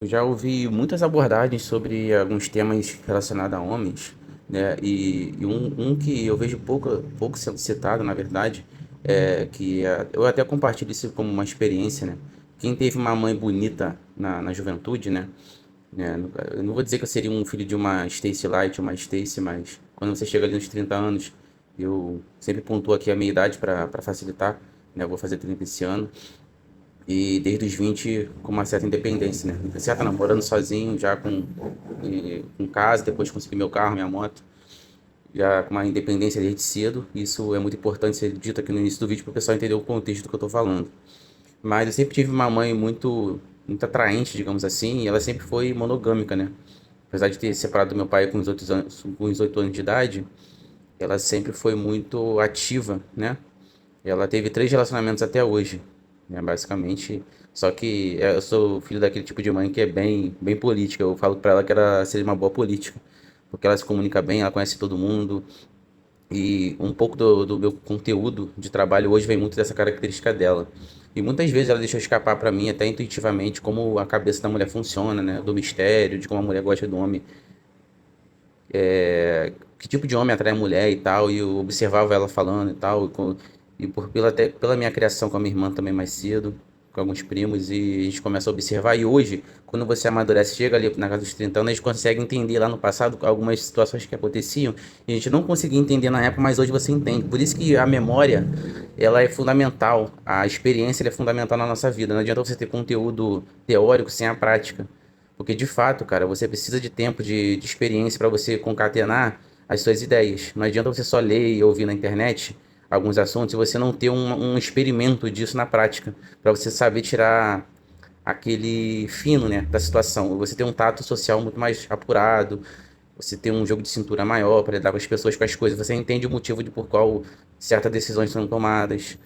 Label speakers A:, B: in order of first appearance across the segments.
A: Eu já ouvi muitas abordagens sobre alguns temas relacionados a homens, né? E um que eu vejo pouco sendo citado, na verdade, eu até compartilho isso como uma experiência, né? Quem teve uma mãe bonita na juventude, né? Eu não vou dizer que eu seria um filho de uma Stacy Light ou uma Stacy, mas quando você chega ali nos 30 anos, eu sempre pontuo aqui a minha idade para facilitar, né? Eu vou fazer 30 esse ano. E desde os 20 com uma certa independência, né? Certa namorando sozinho, já com casa, depois consegui meu carro, minha moto, já com uma independência desde cedo. Isso é muito importante ser dito aqui no início do vídeo para o pessoal entender o contexto do que eu estou falando. Mas eu sempre tive uma mãe muito atraente, digamos assim, e ela sempre foi monogâmica, né? Apesar de ter separado do meu pai com uns 8 anos de idade, ela sempre foi muito ativa, né? Ela teve 3 relacionamentos até hoje, né, basicamente. Só que eu sou filho daquele tipo de mãe que é bem política. Eu falo pra ela que ela seria uma boa política, porque ela se comunica bem, ela conhece todo mundo. E um pouco do meu conteúdo de trabalho hoje vem muito dessa característica dela. E muitas vezes ela deixou escapar pra mim, até intuitivamente, como a cabeça da mulher funciona, né? Do mistério, de como a mulher gosta do homem, que tipo de homem atrai a mulher e tal, e eu observava ela falando e tal, até pela minha criação com a minha irmã também mais cedo, com alguns primos, e a gente começa a observar, e hoje, quando você amadurece, chega ali na casa dos 30 anos, a gente consegue entender lá no passado algumas situações que aconteciam, e a gente não conseguia entender na época, mas hoje você entende. Por isso que a memória, ela é fundamental, a experiência ela é fundamental na nossa vida, não adianta você ter conteúdo teórico sem a prática. Porque de fato, cara, você precisa de tempo de experiência para você concatenar as suas ideias. Não adianta você só ler e ouvir na internet alguns assuntos e você não ter um experimento disso na prática, para você saber tirar aquele fino, né, da situação. Você ter um tato social muito mais apurado, você ter um jogo de cintura maior para lidar com as pessoas, com as coisas, você entende o motivo de por qual certas decisões são tomadas.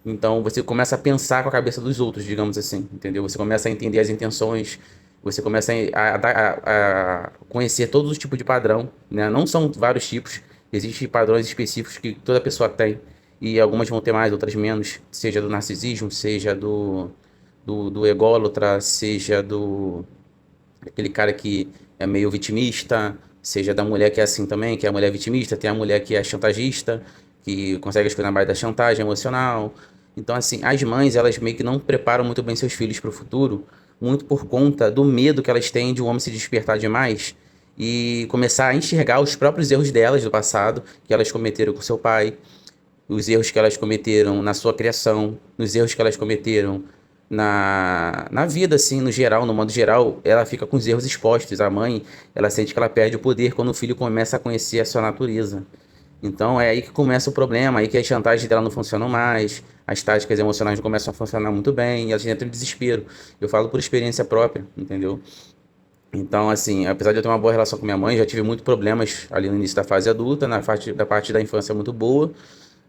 A: Então você começa a pensar com a cabeça dos outros, digamos assim, entendeu? Você começa a entender as intenções, você começa a conhecer todos os tipos de padrão, né? Não são vários tipos, existem padrões específicos que toda pessoa tem, e algumas vão ter mais, outras menos, seja do narcisismo, seja do ególatra, seja do aquele cara que é meio vitimista, seja da mulher que é assim também, que é a mulher vitimista, tem a mulher que é chantagista, que consegue escolher na base da chantagem emocional. Então, assim, as mães, elas meio que não preparam muito bem seus filhos para o futuro, muito por conta do medo que elas têm de um homem se despertar demais e começar a enxergar os próprios erros delas do passado, que elas cometeram com seu pai, os erros que elas cometeram na sua criação, nos erros que elas cometeram na vida, assim, no geral, no modo geral, ela fica com os erros expostos. A mãe, ela sente que ela perde o poder quando o filho começa a conhecer a sua natureza. Então é aí que começa o problema, aí que as chantagens dela não funcionam mais, as táticas emocionais não começam a funcionar muito bem, e ela entra em desespero. Eu falo por experiência própria, entendeu? Então, assim, apesar de eu ter uma boa relação com minha mãe, já tive muitos problemas ali no início da fase adulta, parte da infância muito boa,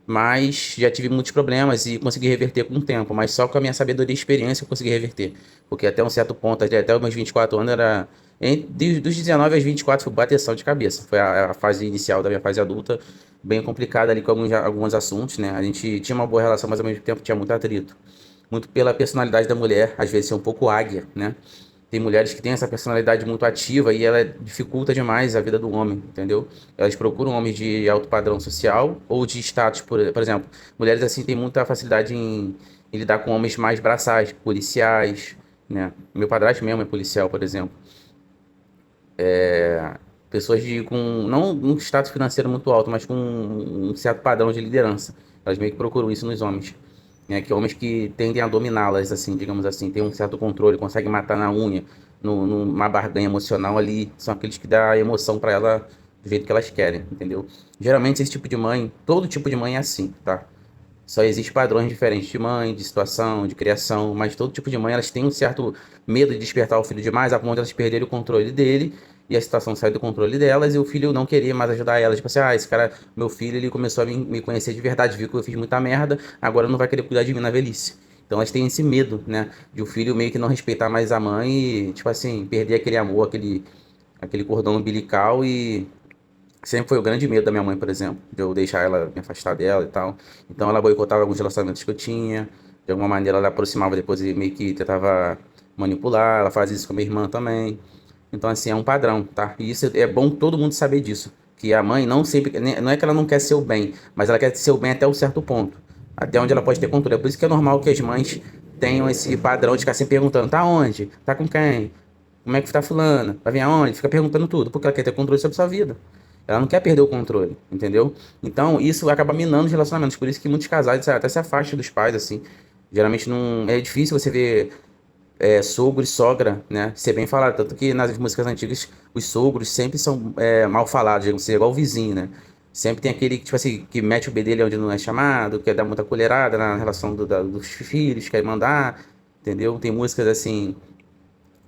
A: mas já tive muitos problemas e consegui reverter com o tempo. Mas só com a minha sabedoria e experiência eu consegui reverter. Porque até um certo ponto, até os meus 24 anos, dos 19 aos 24 foi bateção de cabeça. Foi a fase inicial da minha fase adulta, bem complicada ali com alguns assuntos, né? A gente tinha uma boa relação, mas ao mesmo tempo tinha muito atrito. Muito pela personalidade da mulher, às vezes ser um pouco águia, né? Tem mulheres que têm essa personalidade muito ativa e ela dificulta demais a vida do homem, entendeu? Elas procuram homens de alto padrão social ou de status, por exemplo. Mulheres assim têm muita facilidade em lidar com homens mais braçais, policiais, né? Meu padrasto mesmo é policial, por exemplo. Pessoas com não um status financeiro muito alto, mas com um certo padrão de liderança. Elas meio que procuram isso nos homens, né? Que homens que tendem a dominá-las, assim, digamos assim, tem um certo controle, conseguem matar na unha, numa barganha emocional ali, são aqueles que dá emoção pra ela do jeito que elas querem, entendeu? Geralmente esse tipo de mãe, todo tipo de mãe é assim, tá? Só existe padrões diferentes de mãe, de situação, de criação, mas todo tipo de mãe elas têm um certo medo de despertar o filho demais, a ponto de elas perderem o controle dele e a situação sai do controle delas e o filho não querer mais ajudar elas. Tipo assim, esse cara, meu filho, ele começou a me conhecer de verdade, viu que eu fiz muita merda, agora não vai querer cuidar de mim na velhice. Então elas têm esse medo, né, de o filho meio que não respeitar mais a mãe e, tipo assim, perder aquele amor, aquele cordão umbilical e sempre foi o grande medo da minha mãe, por exemplo, de eu deixar ela me afastar dela e tal. Então ela boicotava alguns relacionamentos que eu tinha. De alguma maneira ela aproximava depois e meio que tentava manipular, ela faz isso com a minha irmã também. Então, assim, é um padrão, tá? E isso é bom todo mundo saber disso. Que a mãe não sempre, não é que ela não quer seu bem, mas ela quer seu bem até um certo ponto. Até onde ela pode ter controle. É por isso que é normal que as mães tenham esse padrão de ficar sempre perguntando, tá onde? Tá com quem? Como é que tá fulana? Vai vir aonde? Fica perguntando tudo, porque ela quer ter controle sobre sua vida. Ela não quer perder o controle, entendeu? Então, isso acaba minando os relacionamentos. Por isso que muitos casais até se afastam dos pais, assim. Geralmente não é difícil você ver sogro e sogra, né? Ser bem falado. Tanto que nas músicas antigas, os sogros sempre são mal falados, digamos assim, igual o vizinho, né? Sempre tem aquele, tipo assim, que mete o bedelho onde não é chamado, quer dar muita colherada na relação dos filhos, quer mandar, entendeu? Tem músicas assim,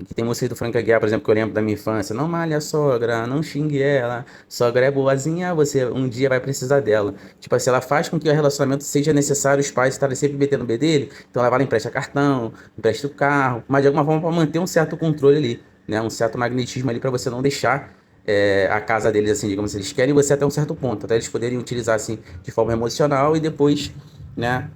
A: que tem música do Frank Aguiar, por exemplo, que eu lembro da minha infância. Não malhe a sogra, não xingue ela. Sogra é boazinha, você um dia vai precisar dela. Tipo assim, ela faz com que o relacionamento seja necessário os pais estarem sempre metendo o bedelho. Então ela vai lá, empresta cartão, empresta o carro, mas de alguma forma para manter um certo controle ali, né? Um certo magnetismo ali para você não deixar a casa deles, assim, digamos assim, eles querem você até um certo ponto, até eles poderem utilizar assim de forma emocional e depois, né?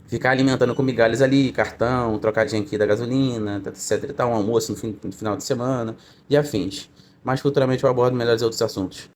A: Ficar alimentando com migalhas ali, cartão, trocadinho aqui da gasolina, etc e tal, um almoço no final de semana e afins. Mas futuramente eu abordo melhores outros assuntos.